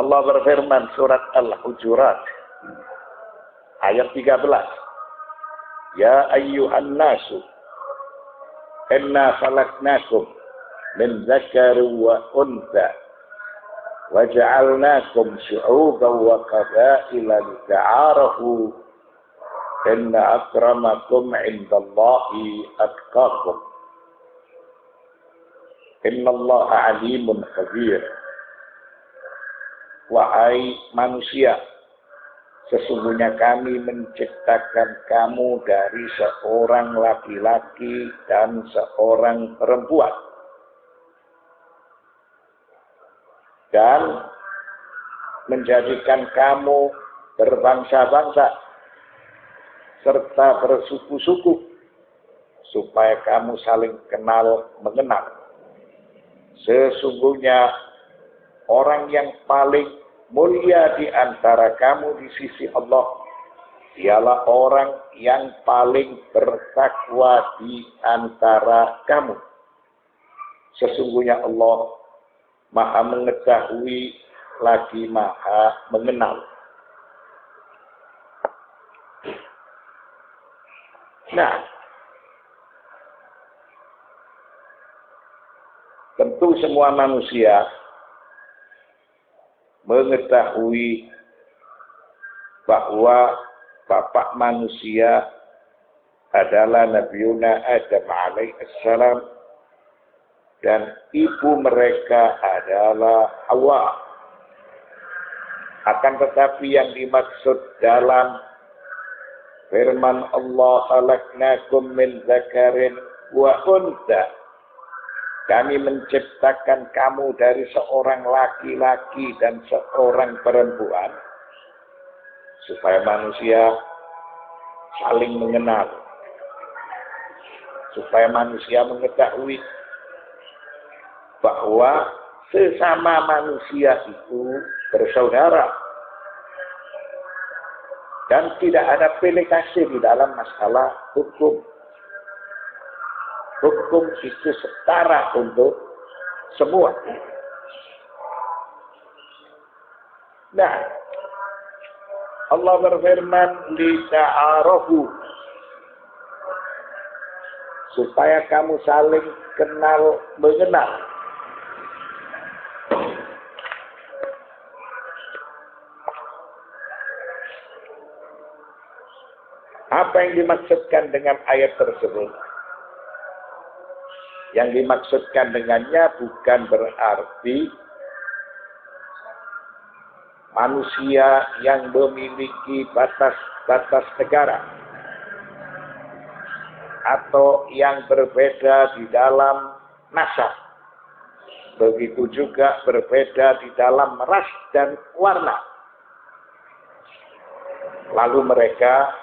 Allah berfirman surat Al-Hujurat ayat 13. Ya ayyuhan nasu inna khalaqnakum min dzakarin wa untha wa ja'alnakum syu'uban wa qabaila lita'arafu inna akramakum 'indallahi atqakum innallaha 'alimun khabir. Wahai manusia, sesungguhnya kami menciptakan kamu dari seorang laki-laki dan seorang perempuan. Dan menjadikan kamu berbangsa-bangsa serta bersuku-suku supaya kamu saling kenal mengenal. Sesungguhnya orang yang paling mulia di antara kamu di sisi Allah ialah orang yang paling bertakwa di antara kamu. Sesungguhnya Allah Maha mengetahui lagi Maha mengenal. Nah, tentu semua manusia mengetahui bahwa bapak manusia adalah Nabiuna Adam alaihissalam dan ibu mereka adalah Hawa. Akan tetapi yang dimaksud dalam firman Allah khalaqnakum min dzakarin wa untha, kami menciptakan kamu dari seorang laki-laki dan seorang perempuan supaya manusia saling mengenal, supaya manusia mengetahui bahwa sesama manusia itu bersaudara dan tidak ada pilih kasih di dalam masalah hukum. Hukum itu setara untuk semua. Nah, Allah berfirman lita'arafu, supaya kamu saling kenal mengenal. Apa yang dimaksudkan dengan ayat tersebut? Yang dimaksudkan dengannya bukan berarti manusia yang memiliki batas-batas negara atau yang berbeda di dalam nasab. Begitu juga berbeda di dalam ras dan warna. Lalu mereka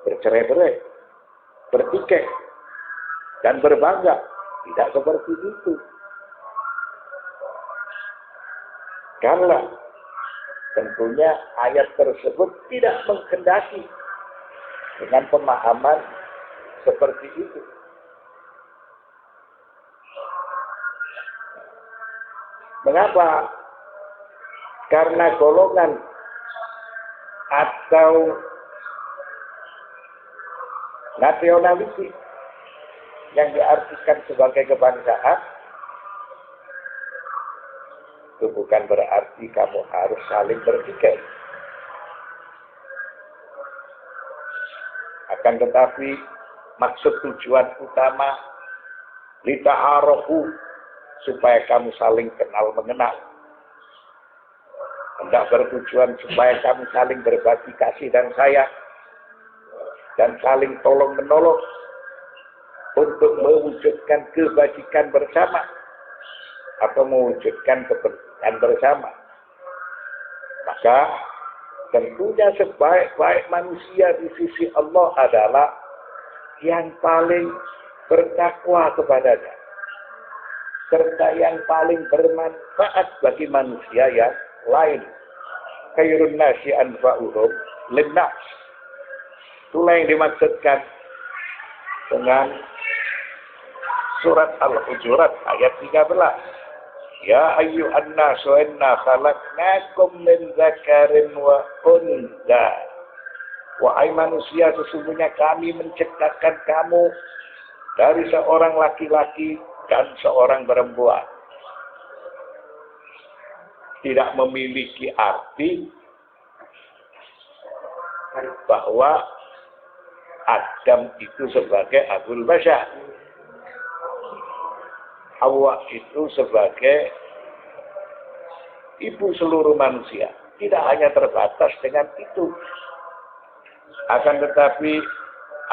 bercerai-berai, bertikai, dan berbangga. Tidak seperti itu. Karena tentunya ayat tersebut tidak menghendaki dengan pemahaman seperti itu. Mengapa? Karena golongan atau nasionalisme yang diartikan sebagai kebangsaan itu bukan berarti kamu harus saling bertikai. Akan tetapi maksud tujuan utama lita'arafu, supaya kamu saling kenal mengenal. Hendak bertujuan supaya kamu saling berbagi kasih dan sayang dan saling tolong menolong untuk mewujudkan kebajikan bersama atau mewujudkan keberkahan bersama. Maka tentunya sebaik-baik manusia di sisi Allah adalah yang paling bertakwa kepadanya serta yang paling bermanfaat bagi manusia yang lain. Khairun nasi anfa'uhum linnas. Itulah yang dimaksudkan dengan surat Al-Hujurat ayat 13. Ya ayyuhan nasu inna khalaqnakum min dzakarin wa untha. Wahai manusia, sesungguhnya kami menciptakan kamu dari seorang laki-laki dan seorang perempuan. Tidak memiliki arti bahwa Adam itu sebagai Abul Bashar, Hawa itu sebagai ibu seluruh manusia. Tidak hanya terbatas dengan itu. Akan tetapi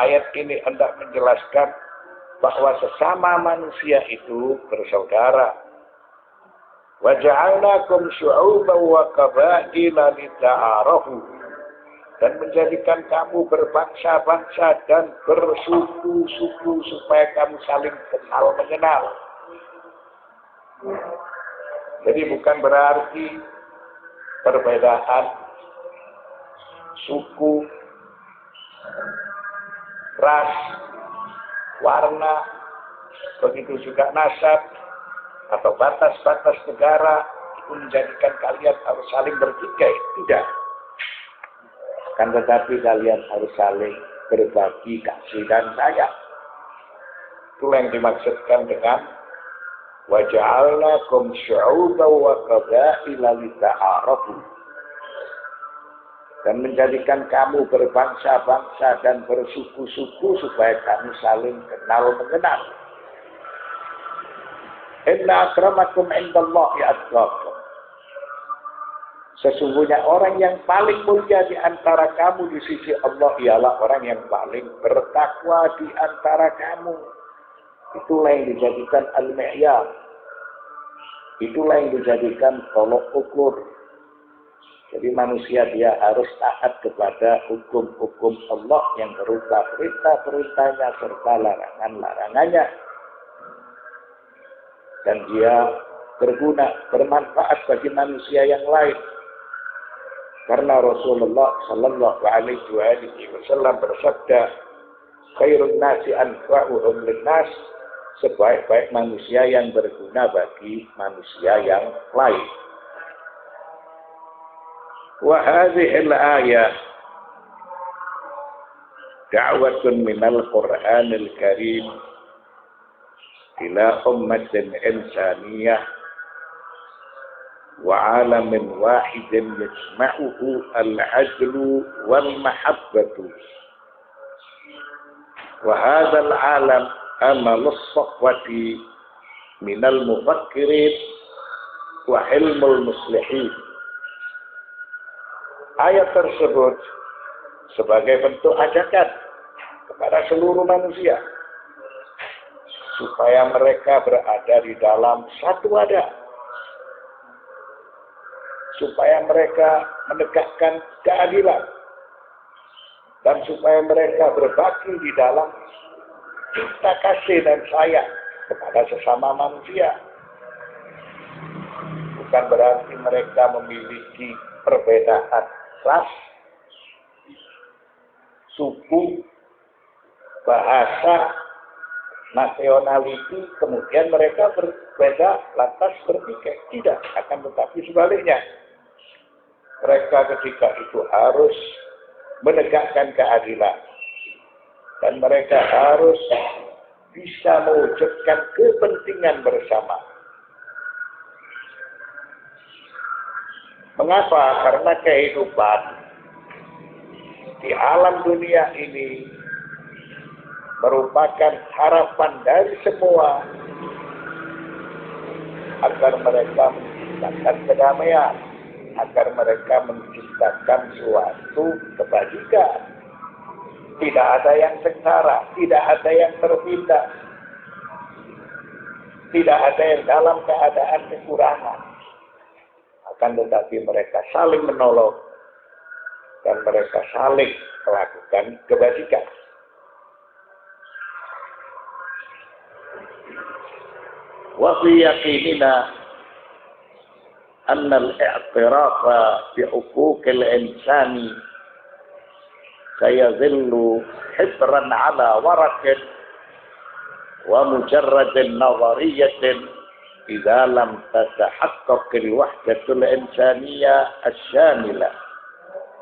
ayat ini hendak menjelaskan bahwa sesama manusia itu bersaudara. Wa ja'alnakum syu'uban wa qabaila lita'arafu, dan menjadikan kamu berbangsa-bangsa dan bersuku-suku supaya kamu saling kenal mengenal. Jadi bukan berarti perbedaan suku, ras, warna, begitu juga nasab atau batas-batas negara itu menjadikan kalian harus saling bertikai. Tidak. Kan tetapi kalian harus saling berbagi kasih dan sayang. Itulah yang dimaksudkan dengan wa ja'alnakum syu'uban wa qabaila lita'arafu, dan menjadikan kamu berbangsa-bangsa dan bersuku-suku supaya kamu saling kenal mengenal. Inna akramakum indallahi atqakum. Sesungguhnya orang yang paling mulia di antara kamu di sisi Allah ialah orang yang paling bertakwa di antara kamu. Itulah yang dijadikan al-mi'yar. Itulah yang dijadikan tolok ukur. Jadi manusia dia harus taat kepada hukum-hukum Allah yang berupa perintah-perintahnya serta larangan-larangannya. Dan dia berguna, bermanfaat bagi manusia yang lain. Karena Rasulullah sallallahu alaihi wasallam bersabda, khairun nasi anfa'uhum linnas, sebaik-baik manusia yang berguna bagi manusia yang lain. Wa hadhihi al-ayah da'watun minal Qur'anil Karim ila ummatin insaniyah wa alamin wahidin yajma'uhu al-'adlu wal mahabbatu. Wa hadzal 'alam amalus safwati minal mufakkirin wa ilmul muslihin. Ayat tersebut sebagai bentuk ajakan kepada seluruh manusia supaya mereka berada di dalam satu wadah, supaya mereka menegakkan keadilan, dan supaya mereka berbakti di dalam cinta kasih dan sayang kepada sesama manusia. Bukan berarti mereka memiliki perbedaan ras, suku, bahasa, nationality, kemudian mereka berbeda lantas bertikai. Tidak, akan tetapi sebaliknya. Mereka ketika itu harus menegakkan keadilan. Dan mereka harus bisa mewujudkan kepentingan bersama. Mengapa? Karena kehidupan di alam dunia ini merupakan harapan dari semua agar mereka menciptakan kedamaian, agar mereka menciptakan suatu kebajikan. Tidak ada yang sengsara, tidak ada yang terpindah, tidak ada yang dalam keadaan kekurangan. Akan tetapi mereka saling menolong dan mereka saling melakukan kebajikan. Wa fi yaqinina anna al-i'tirafa bi huquqil insani sayadhillu hibran ala warakin wa mujarradin nazariyatin idza lam tatahaqqaq al-wahdatul insaniyah asy-syamilah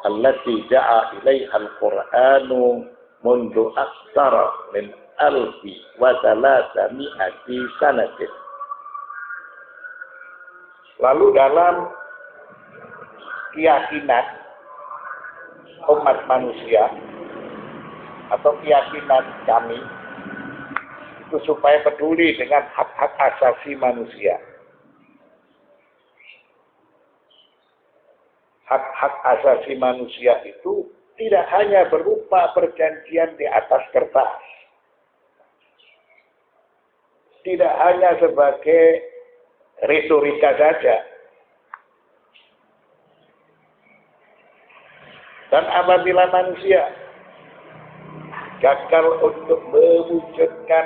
allati da'a ilaiha al-Qur'anu mundu aktsara min alfi wa thalathami'ati sanatin. Lalu dalam keyakinan umat manusia atau keyakinan kami itu supaya peduli dengan hak-hak asasi manusia. Hak-hak asasi manusia itu tidak hanya berupa perjanjian di atas kertas. Tidak hanya sebagai retorika saja. Dan apabila manusia gagal untuk mewujudkan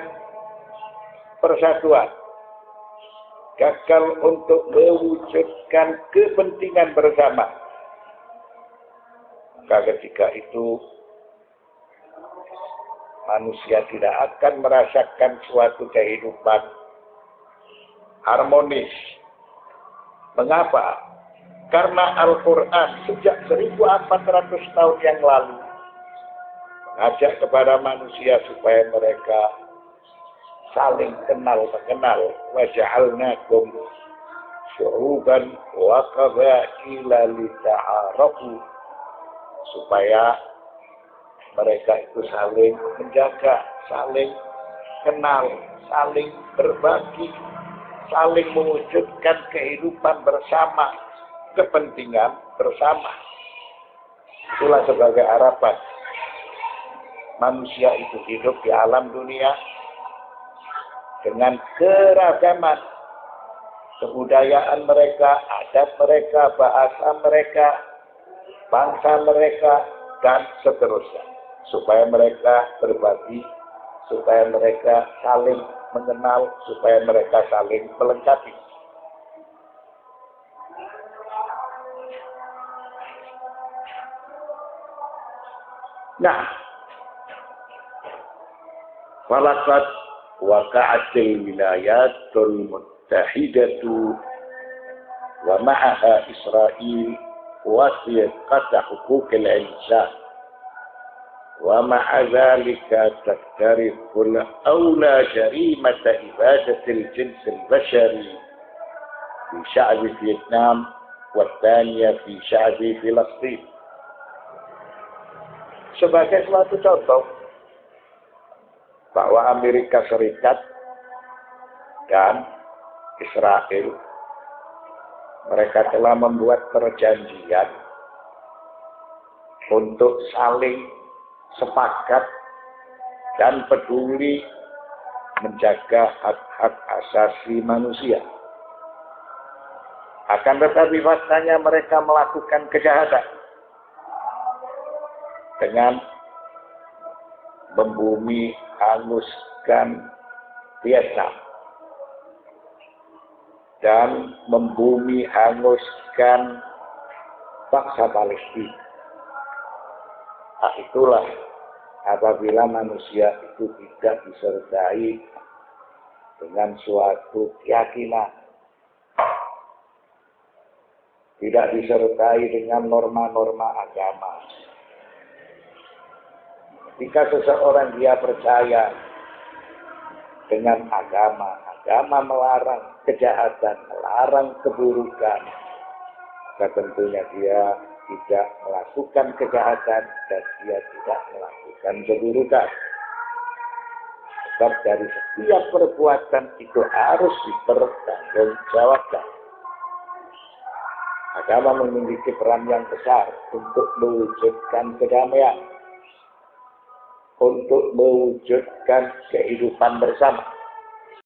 persatuan, gagal untuk mewujudkan kepentingan bersama, maka ketika itu manusia tidak akan merasakan suatu kehidupan harmonis. Mengapa? Karena Al-Quran sejak 1400 tahun yang lalu mengajak kepada manusia supaya mereka saling kenal mengenal. Wa ja'alnakum syu'uban wa qabaila lita'arafu, supaya mereka itu saling menjaga, saling kenal, saling berbagi, saling mewujudkan kehidupan bersama, kepentingan bersama. Itulah sebagai harapan manusia itu hidup di alam dunia dengan keragaman kebudayaan mereka, adat mereka, bahasa mereka, bangsa mereka, dan seterusnya. Supaya mereka berbagi, supaya mereka saling mengenal, supaya mereka saling melengkapi. Nah, falaqad waqa'atil wilayatul muttahidatu wa ma'aha Israel wasiqata huquqil insan wa ma'a dhalika taktariful awla jarimata ibadatil jinsil bashari fi sya'bi Vietnam wa thaniya fi sya'bi Filistin. Sebagai suatu contoh bahwa Amerika Serikat dan Israel mereka telah membuat perjanjian untuk saling sepakat dan peduli menjaga hak-hak asasi manusia. Akan tetapi faktanya mereka melakukan kejahatan dengan membumi hanguskan Vietnam dan membumi hanguskan bangsa Palestina. Nah, itulah apabila manusia itu tidak disertai dengan suatu keyakinan, tidak disertai dengan norma-norma agama. Jika seseorang dia percaya dengan agama, agama melarang kejahatan, melarang keburukan, maka tentunya dia tidak melakukan kejahatan dan dia tidak melakukan keburukan. Sebab dari setiap perbuatan itu harus dipertanggungjawabkan. Agama memiliki peran yang besar untuk mewujudkan kedamaian, untuk mewujudkan kehidupan bersama.